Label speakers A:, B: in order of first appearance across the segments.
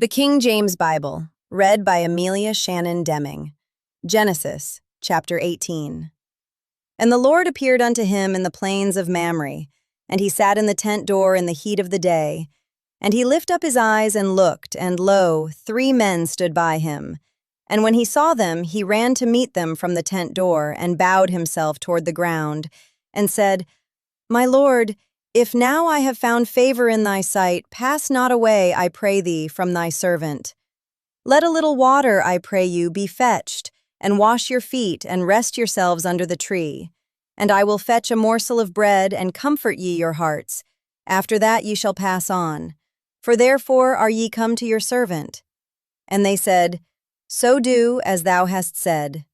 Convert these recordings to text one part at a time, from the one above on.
A: The King James Bible, read by Amelia Shannon Deming. Genesis, chapter 18. And the Lord appeared unto him in the plains of Mamre, and he sat in the tent door in the heat of the day. And he lifted up his eyes and looked, and lo, 3 men stood by him. And when he saw them, he ran to meet them from the tent door, and bowed himself toward the ground, and said, My Lord, if now I have found favor in thy sight, pass not away, I pray thee, from thy servant. Let a little water, I pray you, be fetched, and wash your feet, and rest yourselves under the tree. And I will fetch a morsel of bread, and comfort ye your hearts. After that ye shall pass on. For therefore are ye come to your servant. And they said, So do as thou hast said.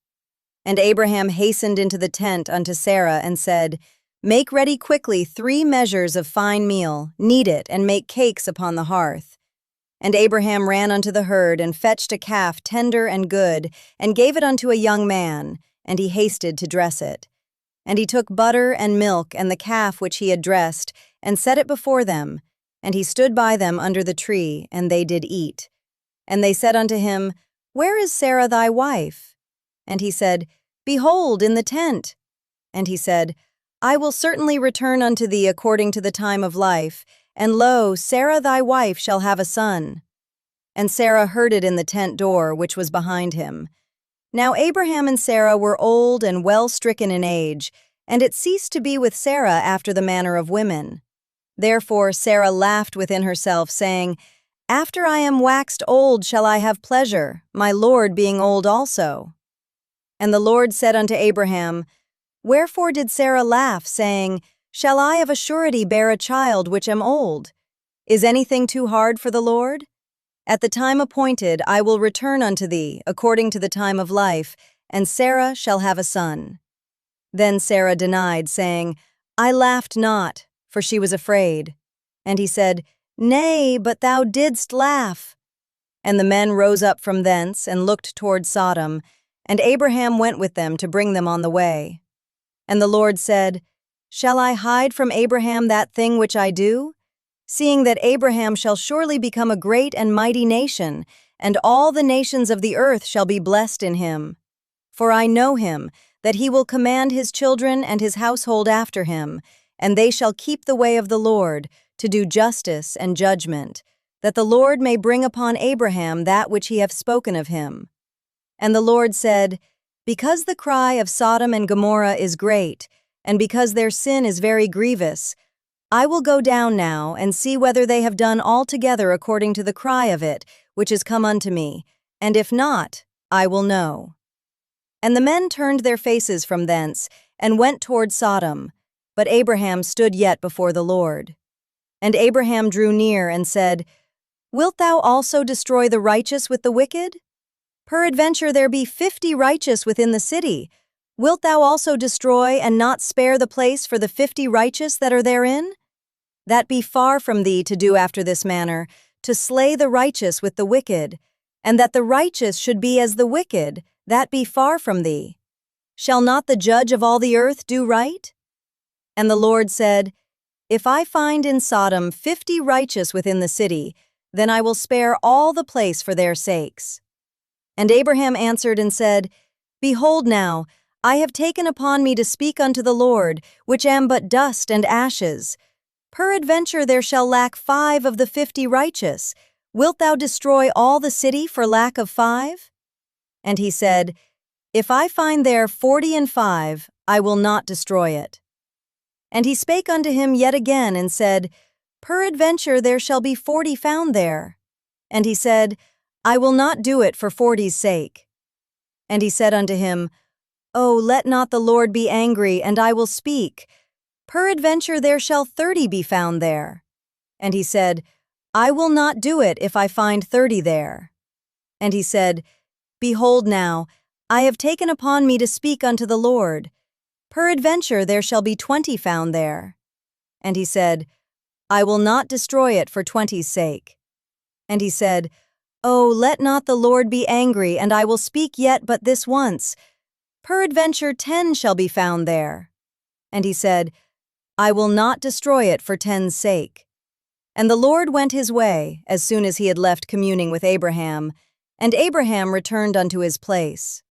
A: And Abraham hastened into the tent unto Sarah, and said, Make ready quickly 3 measures of fine meal, knead it, and make cakes upon the hearth. And Abraham ran unto the herd, and fetched a calf tender and good, and gave it unto a young man, and he hasted to dress it. And he took butter and milk and the calf which he had dressed, and set it before them. And he stood by them under the tree, and they did eat. And they said unto him, Where is Sarah thy wife? And he said, Behold, in the tent. And he said, I will certainly return unto thee according to the time of life, and lo, Sarah thy wife shall have a son. And Sarah heard it in the tent door which was behind him. Now Abraham and Sarah were old and well stricken in age, and it ceased to be with Sarah after the manner of women. Therefore Sarah laughed within herself, saying, After I am waxed old shall I have pleasure, my Lord being old also. And the Lord said unto Abraham, Wherefore did Sarah laugh, saying, Shall I of a surety bear a child which am old? Is anything too hard for the Lord? At the time appointed I will return unto thee, according to the time of life, and Sarah shall have a son. Then Sarah denied, saying, I laughed not, for she was afraid. And he said, Nay, but thou didst laugh. And the men rose up from thence, and looked toward Sodom, and Abraham went with them to bring them on the way. And the Lord said, Shall I hide from Abraham that thing which I do? Seeing that Abraham shall surely become a great and mighty nation, and all the nations of the earth shall be blessed in him. For I know him, that he will command his children and his household after him, and they shall keep the way of the Lord, to do justice and judgment, that the Lord may bring upon Abraham that which he hath spoken of him. And the Lord said, Because the cry of Sodom and Gomorrah is great, and because their sin is very grievous, I will go down now and see whether they have done altogether according to the cry of it, which is come unto me, and if not, I will know. And the men turned their faces from thence, and went toward Sodom, but Abraham stood yet before the Lord. And Abraham drew near and said, Wilt thou also destroy the righteous with the wicked? Peradventure there be 50 righteous within the city. Wilt thou also destroy and not spare the place for the 50 righteous that are therein? That be far from thee to do after this manner, to slay the righteous with the wicked, and that the righteous should be as the wicked, that be far from thee. Shall not the judge of all the earth do right? And the Lord said, If I find in Sodom 50 righteous within the city, then I will spare all the place for their sakes. And Abraham answered and said, Behold now, I have taken upon me to speak unto the Lord, which am but dust and ashes. Peradventure there shall lack 5 of the 50 righteous. Wilt thou destroy all the city for lack of 5? And he said, If I find there 40 and 5, I will not destroy it. And he spake unto him yet again, and said, Peradventure there shall be 40 found there. And he said, I will not do it for 40's sake. And he said unto him, O let not the Lord be angry, and I will speak. Peradventure there shall 30 be found there. And he said, I will not do it if I find 30 there. And he said, Behold now, I have taken upon me to speak unto the Lord. Peradventure there shall be 20 found there. And he said, I will not destroy it for 20's sake. And he said, O let not the Lord be angry, and I will speak yet but this once. Peradventure 10 shall be found there. And he said, I will not destroy it for 10's sake. And the Lord went his way as soon as he had left communing with Abraham, and Abraham returned unto his place.